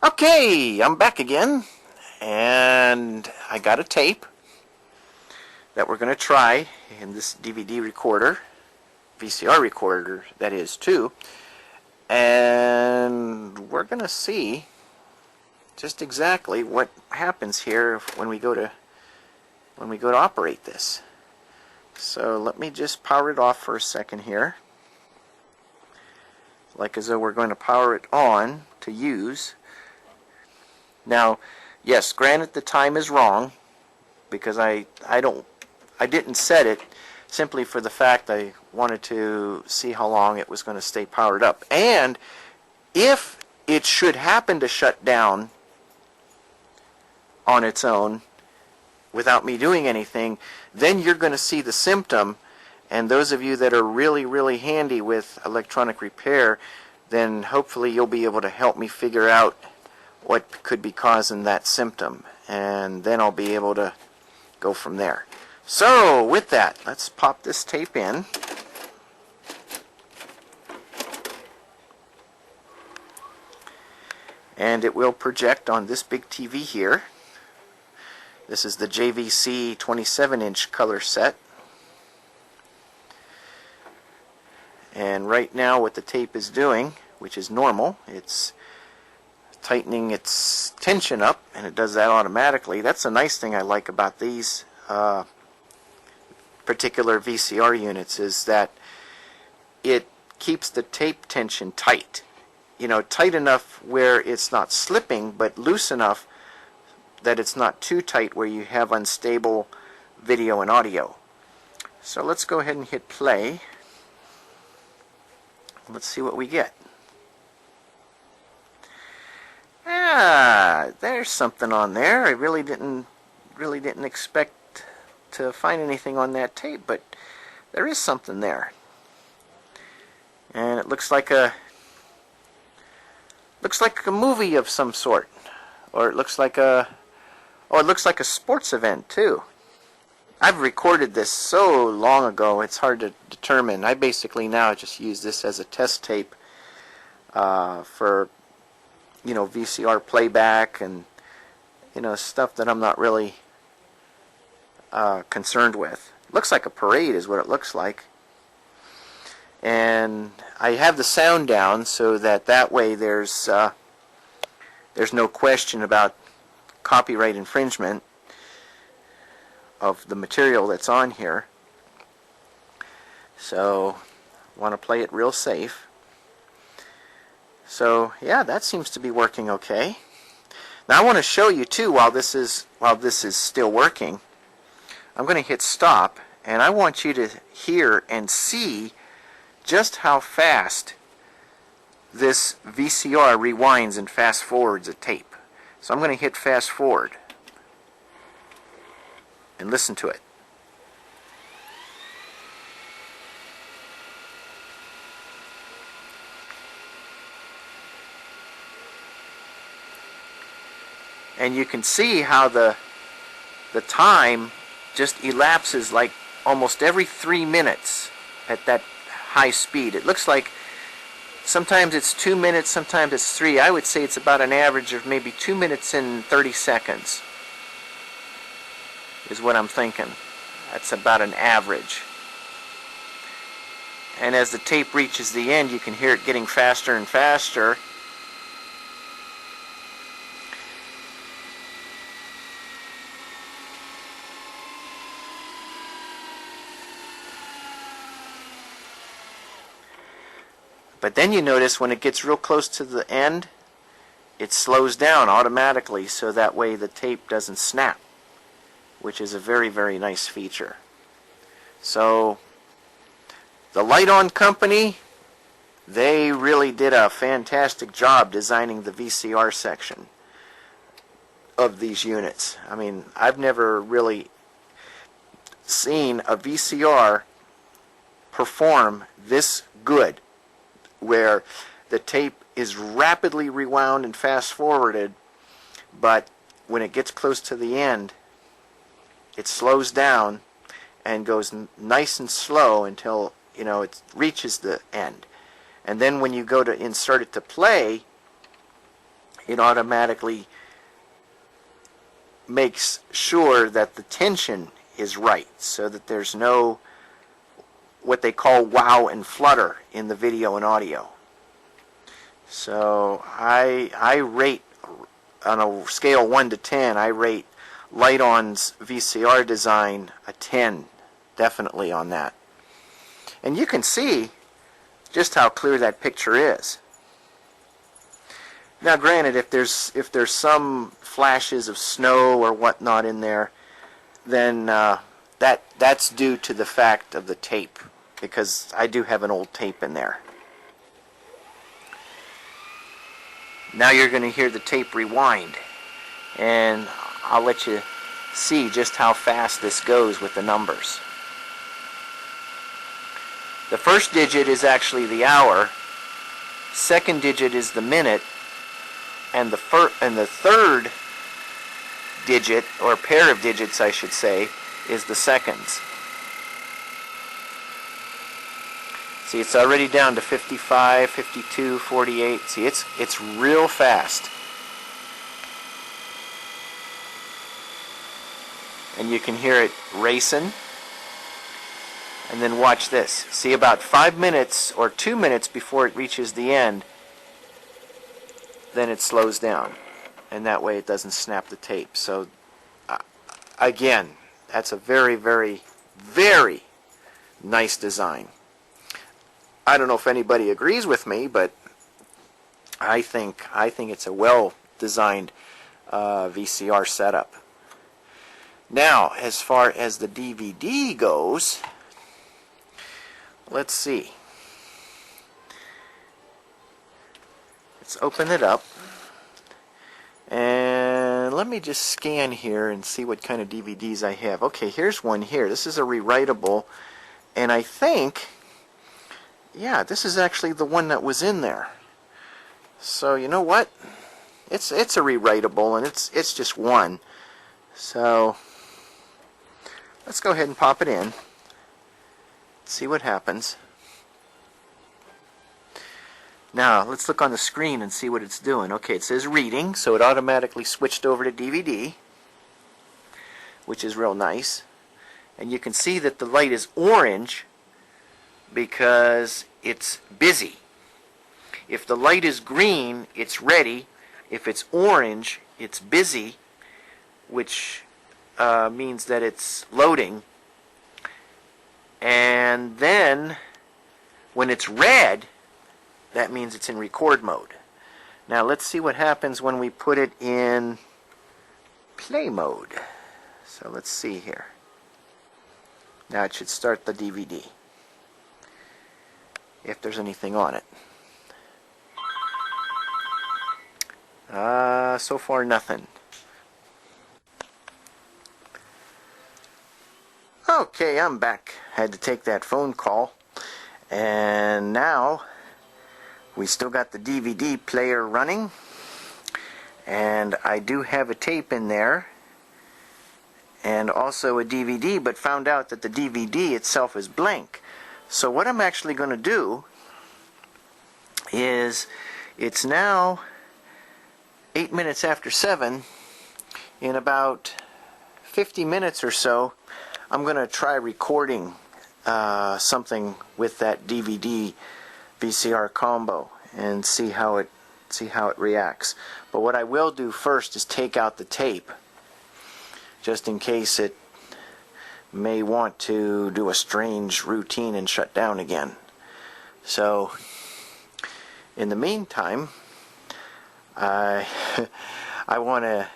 Okay, I'm back again, and I got a tape that we're going to try in this DVD recorder, VCR recorder that is too, and we're going to see just exactly what happens here when we go to operate this. So let me just power it off for a second here, like as though we're going to power it on to use. Now, yes, granted the time is wrong because I didn't set it simply for the fact I wanted to see how long it was going to stay powered up. And if it should happen to shut down on its own without me doing anything, then you're going to see the symptom. And those of you that are really handy with electronic repair, then hopefully you'll be able to help me figure out what could be causing that symptom, and then I'll be able to go from there. So with that, let's pop this tape in. And it will project on this big TV here. This is the JVC 27-inch color set. And right now what the tape is doing, which is normal, it's tightening its tension up, and it does that automatically. That's a nice thing I like about these particular VCR units, is that it keeps the tape tension tight. You know, tight enough where it's not slipping, but loose enough that it's not too tight where you have unstable video and audio. So let's go ahead and hit play. Let's see what we get. Ah, there's something on there. I really didn't expect to find anything on that tape, but there is something there. And it looks like a movie of some sort, or it looks like a sports event too. I've recorded this so long ago it's hard to determine. I basically now just use this as a test tape for VCR playback and stuff that I'm not really concerned with. Looks like a parade is what it looks like. And I have the sound down so that way there's no question about copyright infringement of the material that's on here. So I want to play it real safe. So yeah, that seems to be working okay. Now I want to show you too, while this is still working, I'm going to hit stop, and I want you to hear and see just how fast this VCR rewinds and fast forwards a tape. So I'm going to hit fast forward and listen to it. And you can see how the time just elapses like almost every 3 minutes at that high speed. It looks like sometimes it's 2 minutes, sometimes it's 3. I would say it's about an average of maybe 2 minutes and 30 seconds is what I'm thinking. That's about an average. And as the tape reaches the end, you can hear it getting faster and faster. But then you notice when it gets real close to the end, it slows down automatically so that way the tape doesn't snap, which is a very nice feature. So the Lite-On company, they really did a fantastic job designing the VCR section of these units. I mean, I've never really seen a VCR perform this good, where the tape is rapidly rewound and fast forwarded, but when it gets close to the end, it slows down and goes nice and slow until it reaches the end. And then when you go to insert it to play, it automatically makes sure that the tension is right, so that there's no what they call wow and flutter in the video and audio. So I rate, on a scale 1 to 10, I rate Lite-On's VCR design a 10, definitely on that. And you can see just how clear that picture is. Now granted, if there's some flashes of snow or whatnot in there, then that's due to the fact of the tape, because I do have an old tape in there. Now you're going to hear the tape rewind, and I'll let you see just how fast this goes with the numbers. The first digit is actually the hour, second digit is the minute, and the third digit, or pair of digits I should say, is the seconds. See, it's already down to 55, 52, 48. See, it's real fast. And you can hear it racing. And then watch this. See, about 5 minutes or 2 minutes before it reaches the end, then it slows down. And that way it doesn't snap the tape. So, again, that's a very, very, very nice design. I don't know if anybody agrees with me, but I think it's a well-designed VCR setup. Now, as far as the DVD goes, let's see. Let's open it up, and let me just scan here and see what kind of DVDs I have. Okay, here's one here. This is a rewritable, and I think, yeah, this is actually the one that was in there. So you know what? It's a rewritable, and it's just one. So let's go ahead and pop it in. See what happens. Now let's look on the screen and see what it's doing. Okay, it says reading, so it automatically switched over to DVD, which is real nice. And you can see that the light is orange because it's busy. If the light is green, it's ready. If it's orange, it's busy, which means that it's loading. And then when it's red, that means it's in record mode. Now let's see what happens when we put it in play mode. So let's see here. Now it should start the DVD, if there's anything on it. So far nothing. Okay, I'm back. Had to take that phone call. And now we still got the DVD player running. And I do have a tape in there. And also a DVD, but found out that the DVD itself is blank. So what I'm actually going to do is, it's now 8 minutes after 7. In about 50 minutes or so, I'm going to try recording something with that DVD VCR combo and see how it reacts. But what I will do first is take out the tape, just in case it may want to do a strange routine and shut down again. So in the meantime, I want to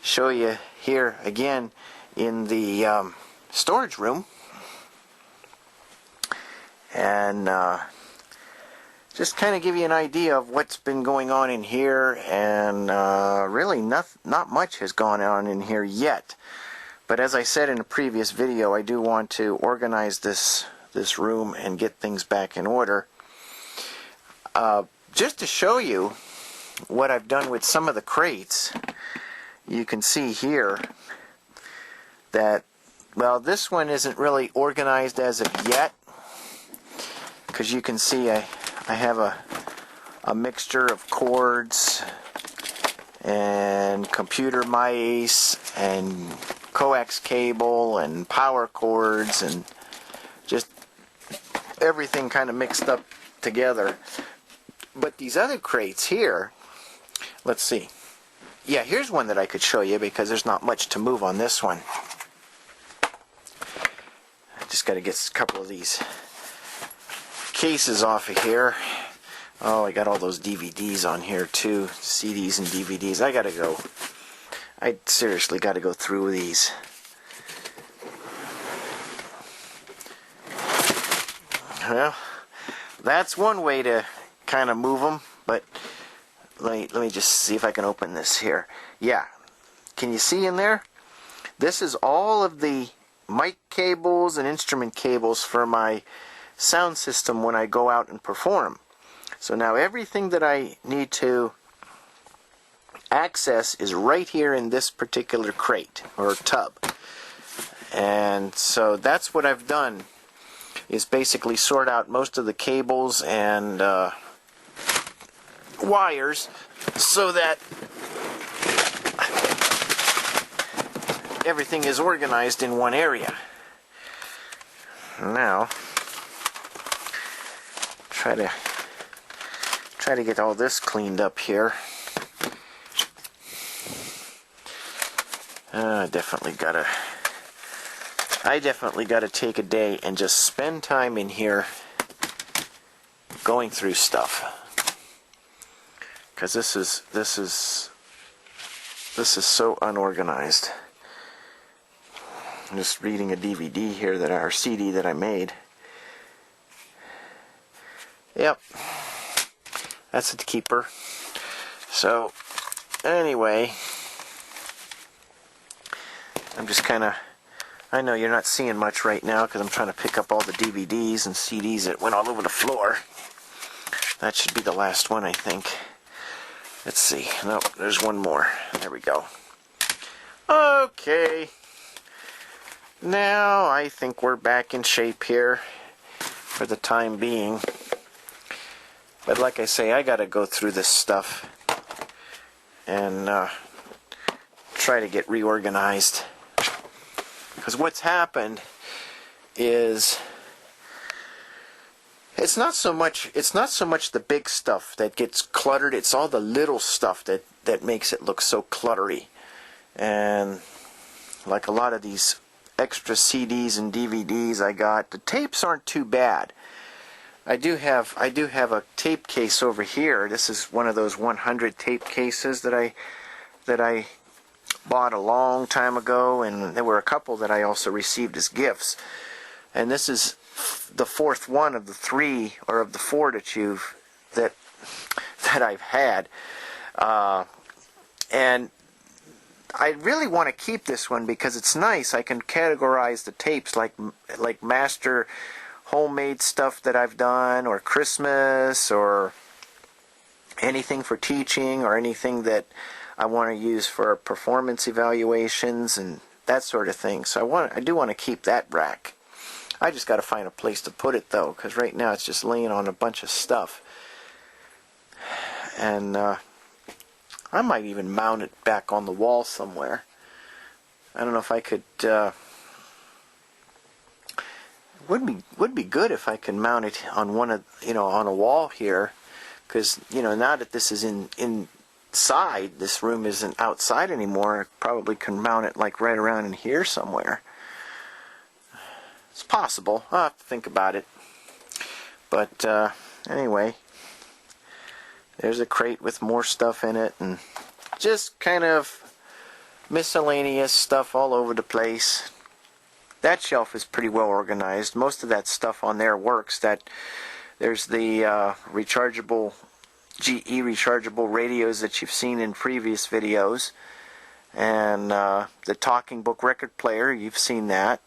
show you here again in the storage room, and just kind of give you an idea of what's been going on in here. And really not much has gone on in here yet, but as I said in a previous video, I do want to organize this room and get things back in order. Just to show you what I've done with some of the crates, you can see here that, well, this one isn't really organized as of yet, because you can see I have a mixture of cords and computer mice and coax cable and power cords and just everything kind of mixed up together. But these other crates here, let's see. Yeah, here's one that I could show you because there's not much to move on this one. I just got to get a couple of these cases off of here. Oh, I got all those DVDs on here too, CDs and DVDs. I seriously got to go through these. Well, that's one way to kind of move them, but let me just see if I can open this here. Yeah, can you see in there? This is all of the mic cables and instrument cables for my sound system when I go out and perform. So now everything that I need to access is right here in this particular crate or tub. And so that's what I've done, is basically sort out most of the cables and wires so that everything is organized in one area. Now, try to get all this cleaned up here. I definitely gotta take a day and just spend time in here going through stuff, because this is so unorganized. I'm just reading a DVD here or CD that I made. Yep, that's a keeper. So anyway, I'm just I know you're not seeing much right now because I'm trying to pick up all the DVDs and CDs that went all over the floor. That should be the last one, I think. Let's see. Nope, there's one more. There we go. Okay. Now I think we're back in shape here for the time being. But like I say, I gotta go through this stuff and try to get reorganized. Because what's happened is it's not so much the big stuff that gets cluttered, it's all the little stuff that makes it look so cluttery. And like a lot of these extra CDs and DVDs I got, the tapes aren't too bad. I do have a tape case over here. This is one of those 100 tape cases that I bought a long time ago, and there were a couple that I also received as gifts. And this is the fourth one of the three, or of the four that I've had. And I really want to keep this one because it's nice. I can categorize the tapes like master homemade stuff that I've done, or Christmas, or anything for teaching, or anything that I want to use for performance evaluations and that sort of thing. So I do want to keep that rack. I just got to find a place to put it though, because right now it's just laying on a bunch of stuff. And I might even mount it back on the wall somewhere. I don't know if I could. Would be good if I could mount it on on a wall here, because now that this is inside, this room isn't outside anymore. I probably can mount it like right around in here somewhere. It's possible. I'll have to think about it. But anyway, there's a crate with more stuff in it, and just kind of miscellaneous stuff all over the place. That shelf is pretty well organized. Most of that stuff on there works. There's the rechargeable GE rechargeable radios that you've seen in previous videos, and the talking book record player, you've seen that.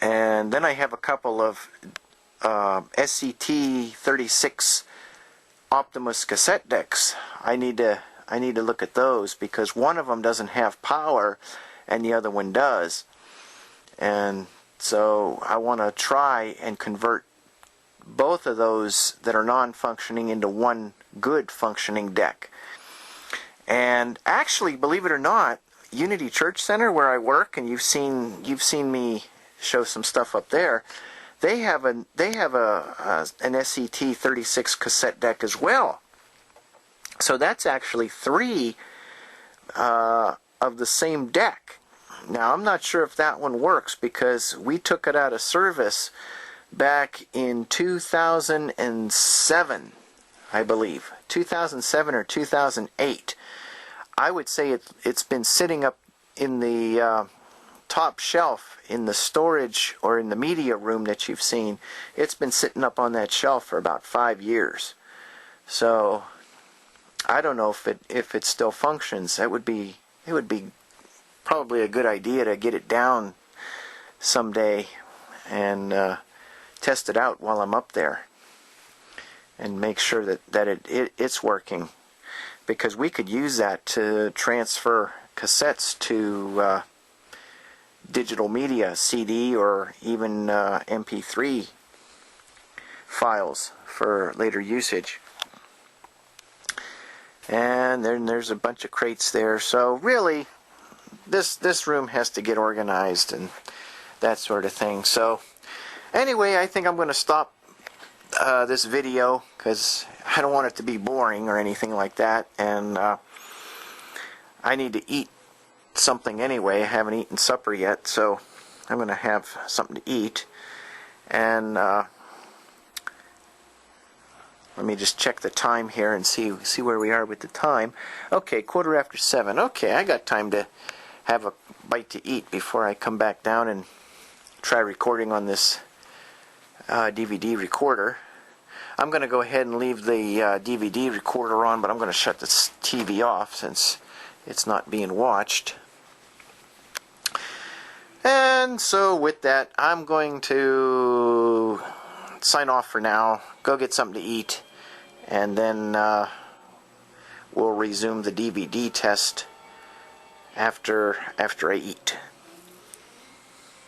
And then I have a couple of SCT-36 Optimus cassette decks. I need to look at those because one of them doesn't have power and the other one does. And so I want to try and convert both of those that are non-functioning into one good functioning deck. And actually, believe it or not, Unity Church Center, where I work, and you've seen me show some stuff up there. They have an SCT-36 cassette deck as well. So that's actually 3 of the same deck. Now, I'm not sure if that one works because we took it out of service back in 2007, I believe. 2007 or 2008. I would say it's been sitting up in the top shelf in the storage or in the media room that you've seen. It's been sitting up on that shelf for about 5 years. So I don't know if it still functions. It would be probably a good idea to get it down someday and test it out while I'm up there and make sure that it's working, because we could use that to transfer cassettes to digital media, CD or even MP3 files for later usage. And then there's a bunch of crates there. So really, this room has to get organized and that sort of thing. So anyway, I think I'm going to stop this video because I don't want it to be boring or anything like that. And I need to eat something anyway. I haven't eaten supper yet, so I'm going to have something to eat. And let me just check the time here and see where we are with the time. Okay, 7:15. Okay, I got time to have a bite to eat before I come back down and try recording on this DVD recorder. I'm going to go ahead and leave the DVD recorder on, but I'm going to shut this TV off since it's not being watched. And so with that, I'm going to sign off for now, go get something to eat, and then we'll resume the DVD test after I eat.